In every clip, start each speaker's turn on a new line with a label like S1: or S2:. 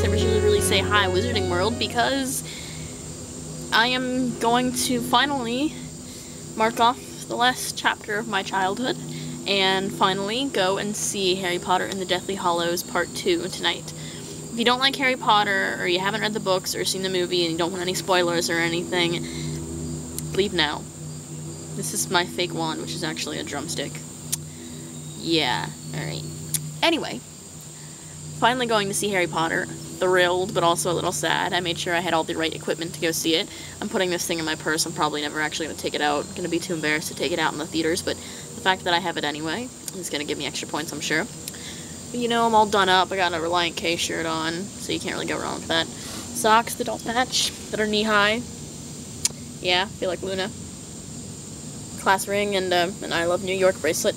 S1: I really say hi, Wizarding World, because I am going to finally mark off the last chapter of my childhood and finally go and see Harry Potter and the Deathly Hallows Part 2 tonight. If you don't like Harry Potter, or you haven't read the books or seen the movie and you don't want any spoilers or anything, leave now. This is my fake wand, which is actually a drumstick. Yeah, alright. Anyway, finally going to see Harry Potter. Thrilled, but also a little sad. I made sure I had all the right equipment to go see it. I'm putting this thing in my purse. I'm probably never actually going to take it out. I'm going to be too embarrassed to take it out in the theaters, but the fact that I have it anyway is going to give me extra points, I'm sure. But, you know, I'm all done up. I got a Reliant K shirt on, so you can't really go wrong with that. Socks that don't match, that are knee-high. Yeah, feel like Luna. Class ring and an I Love New York bracelet,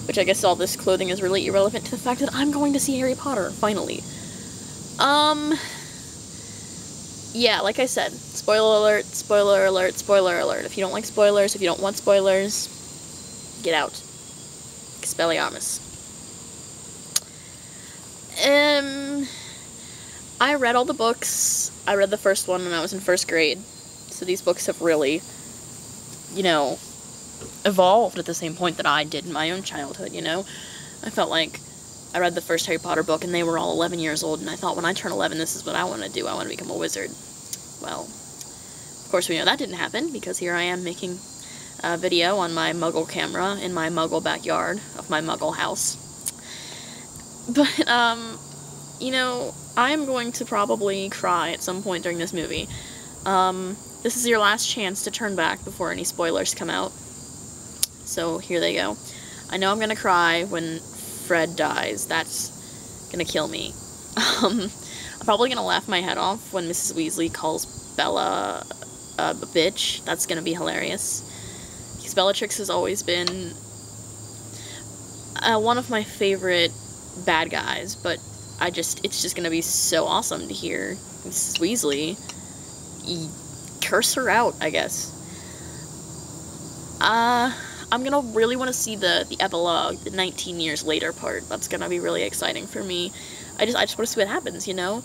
S1: which I guess all this clothing is really irrelevant to the fact that I'm going to see Harry Potter, finally. Yeah, like I said, spoiler alert, spoiler alert, spoiler alert. If you don't like spoilers, if you don't want spoilers, get out. Expelliarmus. I read all the books. I read the first one when I was in first grade, so these books have really, you know, evolved at the same point that I did in my own childhood, you know? I felt like I read the first Harry Potter book, and they were all 11 years old, and I thought, when I turn 11, this is what I want to do. I want to become a wizard. Well, of course we know that didn't happen, because here I am making a video on my Muggle camera in my Muggle backyard of my Muggle house. But, you know, I'm going to probably cry at some point during this movie. This is your last chance to turn back before any spoilers come out. So, here they go. I know I'm gonna cry when Fred dies. That's gonna kill me. I'm probably gonna laugh my head off when Mrs. Weasley calls Bella a bitch. That's gonna be hilarious. Because Bellatrix has always been one of my favorite bad guys, but it's just gonna be so awesome to hear Mrs. Weasley curse her out, I guess. I'm gonna really want to see the epilogue, the 19 years later part. That's gonna be really exciting for me. I just want to see what happens, you know?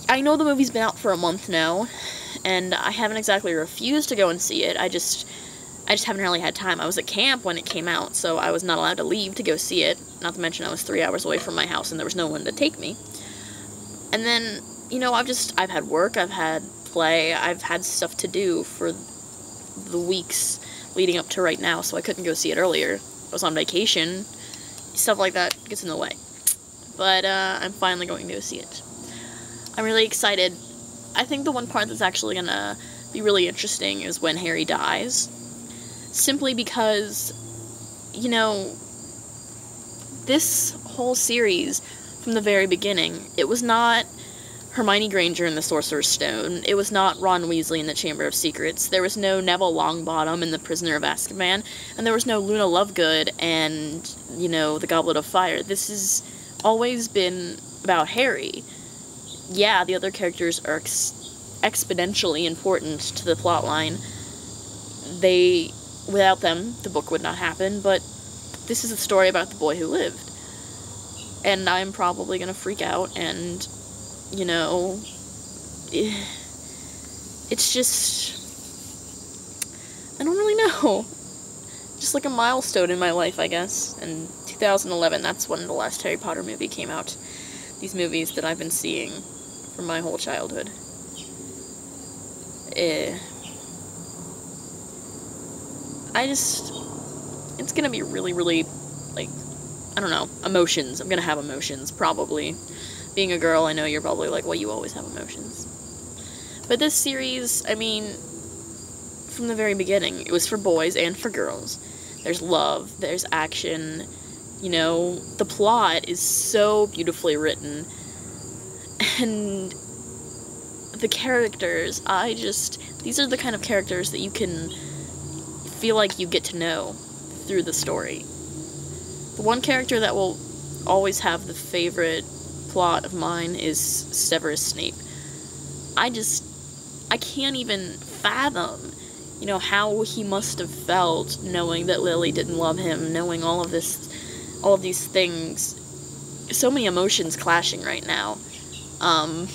S1: I know the movie's been out for a month now, and I haven't exactly refused to go and see it. I just haven't really had time. I was at camp when it came out, so I was not allowed to leave to go see it. Not to mention I was 3 hours away from my house, and there was no one to take me. And then, you know, I've had work, I've had play, I've had stuff to do for the weeks leading up to right now, so I couldn't go see it earlier. I was on vacation. Stuff like that gets in the way. But, I'm finally going to go see it. I'm really excited. I think the one part that's actually gonna be really interesting is when Harry dies. Simply because, you know, this whole series, from the very beginning, it was not Hermione Granger in the Sorcerer's Stone. It was not Ron Weasley in the Chamber of Secrets. There was no Neville Longbottom in the Prisoner of Azkaban. And there was no Luna Lovegood and, you know, the Goblet of Fire. This has always been about Harry. Yeah, the other characters are exponentially important to the plotline. Without them, the book would not happen, but this is a story about the boy who lived. And I'm probably gonna freak out and, you know, it's just, I don't really know. Just like a milestone in my life, I guess. And 2011, that's when the last Harry Potter movie came out. These movies that I've been seeing for my whole childhood. It's gonna be really, really, like, I don't know, emotions. I'm gonna have emotions, probably. Being a girl, I know you're probably like, well, you always have emotions. But this series, I mean, from the very beginning, it was for boys and for girls. There's love, there's action, you know, the plot is so beautifully written. And the characters, these are the kind of characters that you can feel like you get to know through the story. The one character that will always have the favorite plot of mine is Severus Snape. I can't even fathom, you know, how he must have felt knowing that Lily didn't love him, knowing all of these things. So many emotions clashing right now. And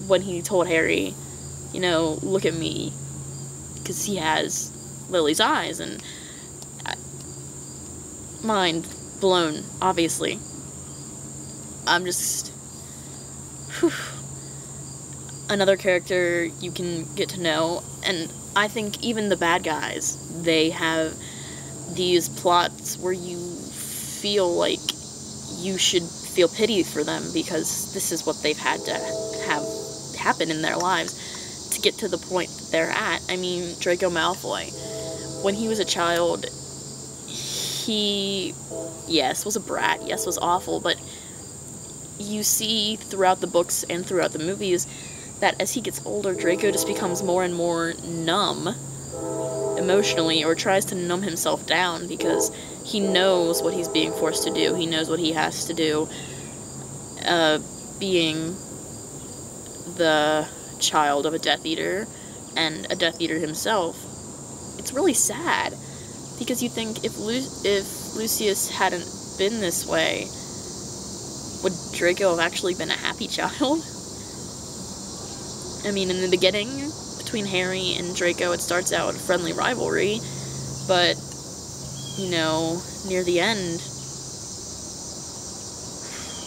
S1: when he told Harry, you know, look at me, because he has Lily's eyes, and mind blown, obviously. I'm just, whew. Another character you can get to know, and I think even the bad guys, they have these plots where you feel like you should feel pity for them, because this is what they've had to have happen in their lives to get to the point that they're at. I mean, Draco Malfoy, when he was a child, he, yes, was a brat, yes, was awful, but you see throughout the books and throughout the movies that as he gets older, Draco just becomes more and more numb emotionally, or tries to numb himself down, because he knows what he's being forced to do. He knows what he has to do, being the child of a Death Eater, and a Death Eater himself. It's really sad, because you think if Lucius hadn't been this way, would Draco have actually been a happy child? I mean, in the beginning, between Harry and Draco, it starts out a friendly rivalry, but, you know, near the end,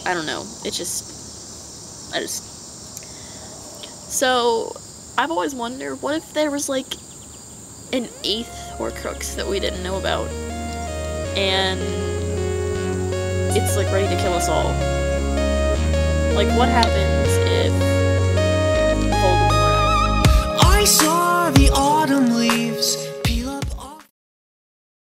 S1: I don't know, so, I've always wondered, what if there was, like, an 8th Horcrux that we didn't know about, and it's, like, ready to kill us all? Like, what happens if Voldemort...
S2: I saw the autumn leaves